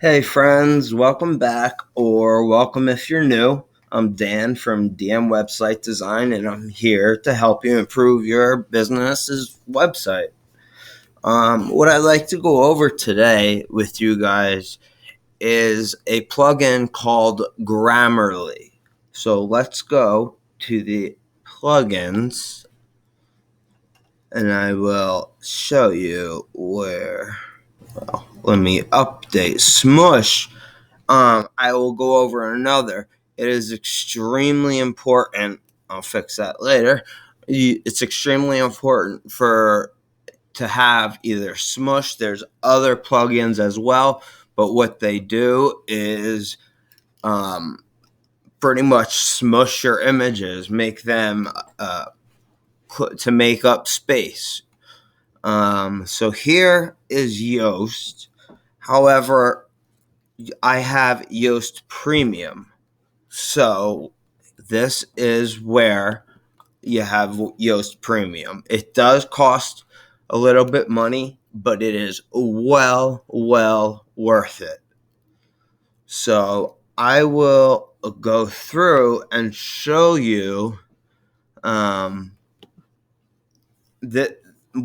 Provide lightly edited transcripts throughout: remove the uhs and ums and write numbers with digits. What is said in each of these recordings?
Hey friends, welcome back or welcome if you're new. I'm Dan from DM Website Design and I'm here to help you improve your business's website. What I'd like to go over today with you guys is a plugin called Grammarly. So let's go to the plugins and I will show you where. Let me update Smush. I will go over another. It is extremely important. I'll fix that later. It's extremely important to have either Smush. There's other plugins as well, but what they do is pretty much smush your images, make them to make up space. So here is Yoast. However, I have Yoast Premium. So this is where you have Yoast Premium. It does cost a little bit money, but it is well worth it. So I will go through and show you that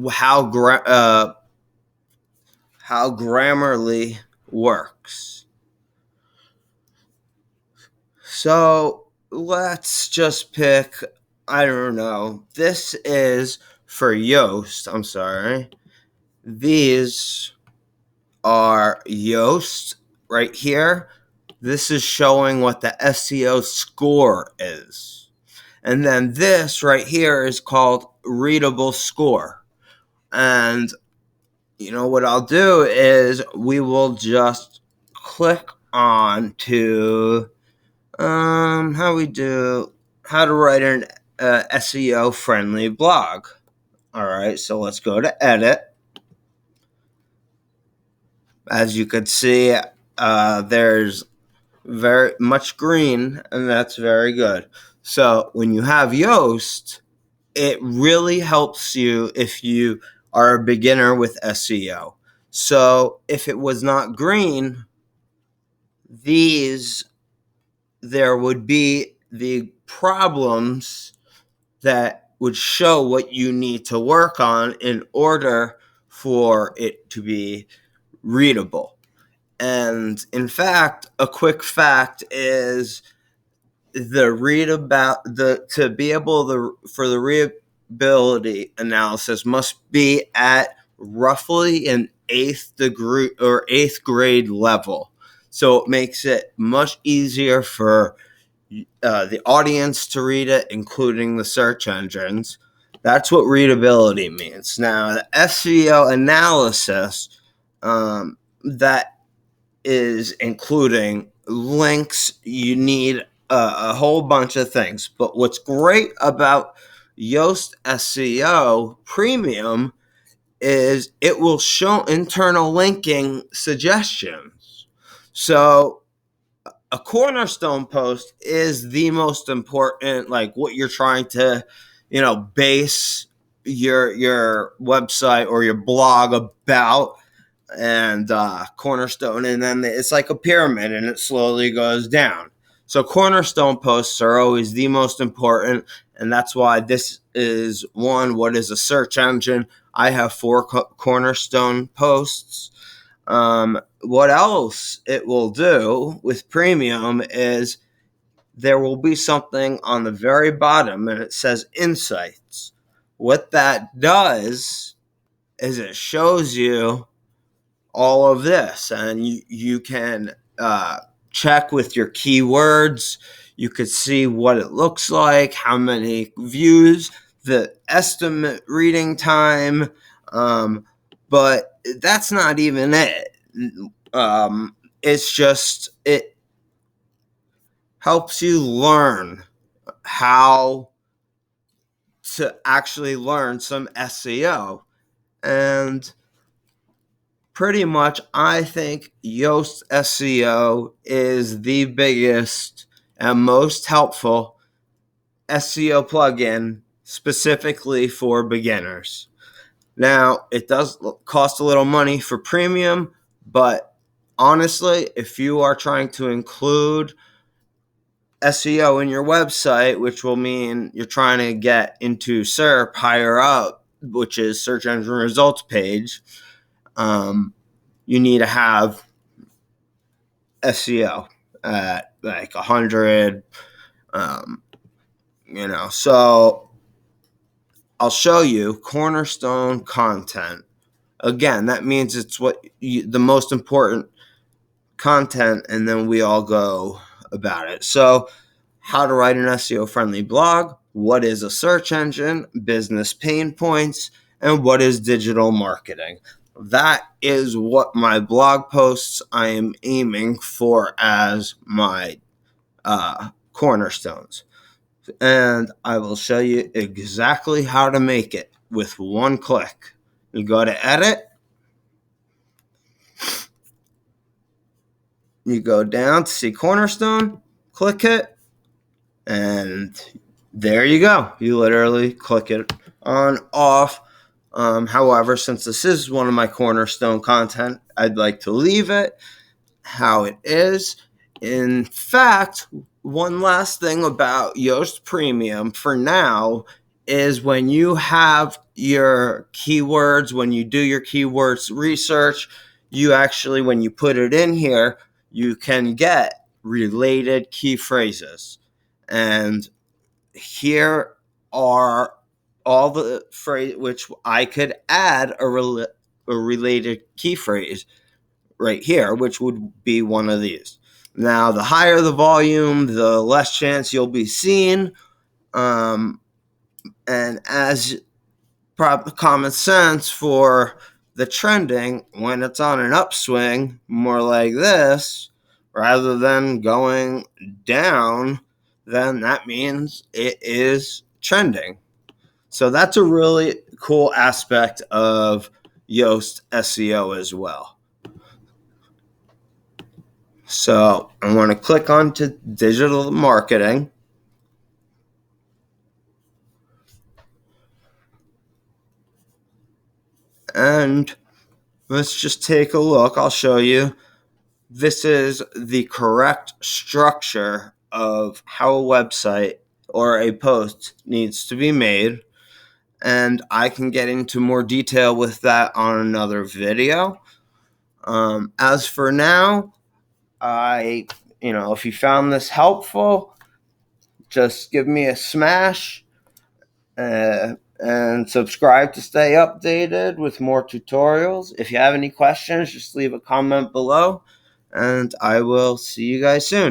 how Grammarly works. So let's just pick, I don't know. This is for Yoast. I'm sorry. These are Yoast right here. This is showing what the SEO score is. And then this right here is called readable score. And you know what I'll do is we will just click on to how to write an SEO friendly blog. All right, so let's go to edit. As you can see, there's very much green, and that's very good. So when you have Yoast, it really helps you if you are a beginner with SEO. So if it was not green, there would be the problems that would show what you need to work on in order for it to be readable. And in fact, a quick fact is to be able for the readability analysis must be at roughly an eighth grade level. So it makes it much easier for the audience to read it, including the search engines. That's what readability means. Now, the SEO analysis, that is including links. You need a whole bunch of things. But what's great about Yoast SEO Premium is it will show internal linking suggestions. So a cornerstone post is the most important, like what you're trying to, base your website or your blog about, and cornerstone, and then it's like a pyramid and it slowly goes down. So cornerstone posts are always the most important, and that's why this is one. What is a search engine? I have 4 cornerstone posts. What else it will do with premium is there will be something on the very bottom and it says insights. What that does is it shows you all of this, and you can check with your keywords. You could see what it looks like, how many views, the estimate reading time, but that's not even it. It's just, it helps you learn how to actually learn some SEO. And pretty much, I think Yoast SEO is the biggest and most helpful SEO plugin specifically for beginners. Now, it does cost a little money for premium, but honestly, if you are trying to include SEO in your website, which will mean you're trying to get into SERP higher up, which is search engine results page, you need to have SEO at like 100, so I'll show you cornerstone content. Again, that means it's the most important content, and then we all go about it. So, how to write an SEO friendly blog, what is a search engine, business pain points, and what is digital marketing. That is what my blog posts I am aiming for as my cornerstones. And I will show you exactly how to make it with one click. You go to edit, you go down to see cornerstone, click it, and there you go. You literally click it on, off. However, since this is one of my cornerstone content, I'd like to leave it how it is. In fact, one last thing about Yoast Premium for now is when you have your keywords, when you do your keywords research, you actually, when you put it in here, you can get related key phrases. And here are all the phrase which I could add a related key phrase right here, which would be one of these. Now, the higher the volume, the less chance you'll be seen. And as common sense for the trending, when it's on an upswing, more like this, rather than going down, then that means it is trending. So that's a really cool aspect of Yoast SEO as well. So I want to click on to digital marketing. And let's just take a look. I'll show you. This is the correct structure of how a website or a post needs to be made. And I can get into more detail with that on another video. As for now, if you found this helpful, just give me a smash and subscribe to stay updated with more tutorials. If you have any questions, just leave a comment below, and I will see you guys soon.